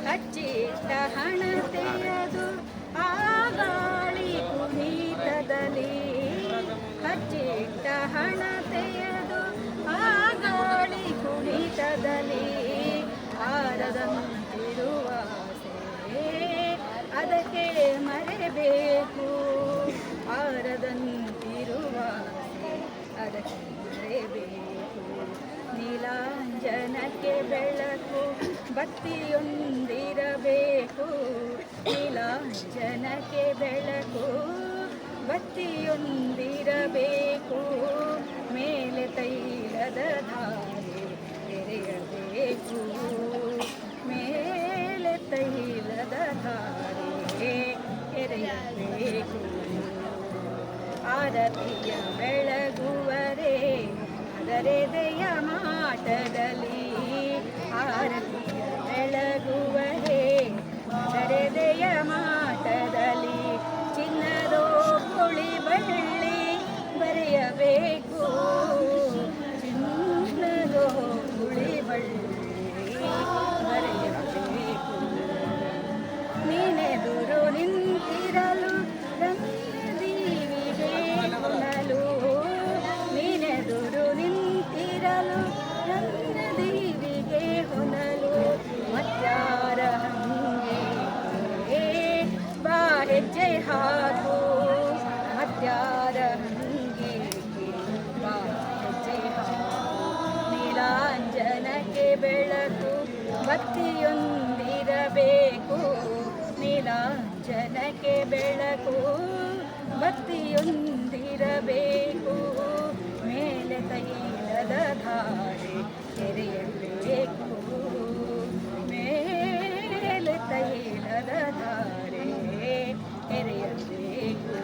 ಹಚ್ಚಿಟ್ಟ ಹಣತೆಯದು ಆಗಾಳಿ ಕುಣಿತದಲ್ಲಿ ಹಚ್ಚಿಟ್ಟ ಹಣತೆಯದು ಆಗಾಳಿ ಕುಣಿತದಲ್ಲಿ ಆರದಂತಿರುವ ಅದಕ್ಕೆ ಮರೆಬೇಕು ಆರದಂತಿರುವ ಅದಕ್ಕೆ ಮರೆಬೇಕು ನೀಲಾಂಜನಕ್ಕೆ ಬೆಳಕು ಬತ್ತಿಯೊಂದಿರಬೇಕು ನೀಲಾಂಜನಕ್ಕೆ ಬೆಳಕು ಬತ್ತಿಯೊಂದಿರಬೇಕು ಮೇಲೆ ತೈಲದ ಧಾರೆ ಎರೆಯಬೇಕು ಮೇಲೆ ತೈಲದ ಧಾರೆ ಎರೆಯಬೇಕು ಆರತಿಯ ಬೆಳಗುವರೆ ಅದರೆದೆಯ ಮಾಟದಲ್ಲಿ ಆರತಿಯ ಬೆಳಗುವರೆ ಅದರೆದೆಯ ಮಾಟದಲ್ಲಿ ಚಿನ್ನದೋ ಕುಳಿ ಬಳ್ಳಿ ಬರೆಯಬೇಕು ಚಿನ್ನದೋ ಕುಳಿ ಬಳ್ಳಿ ಬರೆಯಬೇಕು ನೀನೆದುರು ನಿಂತಿರಲು ದೀವಿಗೆ ಹೊನಲು ನೀನೆದುರು ನಿಂತಿರಲು ನನ್ನ ದೀವಿಗೆ ಹೊನಲು ಮತ್ಯಾರ ಹಂಗೆ ಬಾ ಹೆಜ್ಜೆ ಹಾಕು ಮತ್ಯಾರ ಹಂಗೆ ಬಾ ಹೆಜ್ಜೆ ಹಾಕು ನೀಲಾಂಜನಕ್ಕೆ ಬೆಳಕು ಬತ್ತಿಯೊಂದಿರಬೇಕು ನೀಲಾಂಜನಕ್ಕೆ ಬೆಳಕು ಬತ್ತಿಯೊಂದಿರಬೇಕು ಮೇಲೆ ತೈಲದ ಧಾರೆ ಎರೆಯಬೇಕು ಮೇಲೆ ತೈಲದ ಧಾರೆ ಎರೆಯಬೇಕು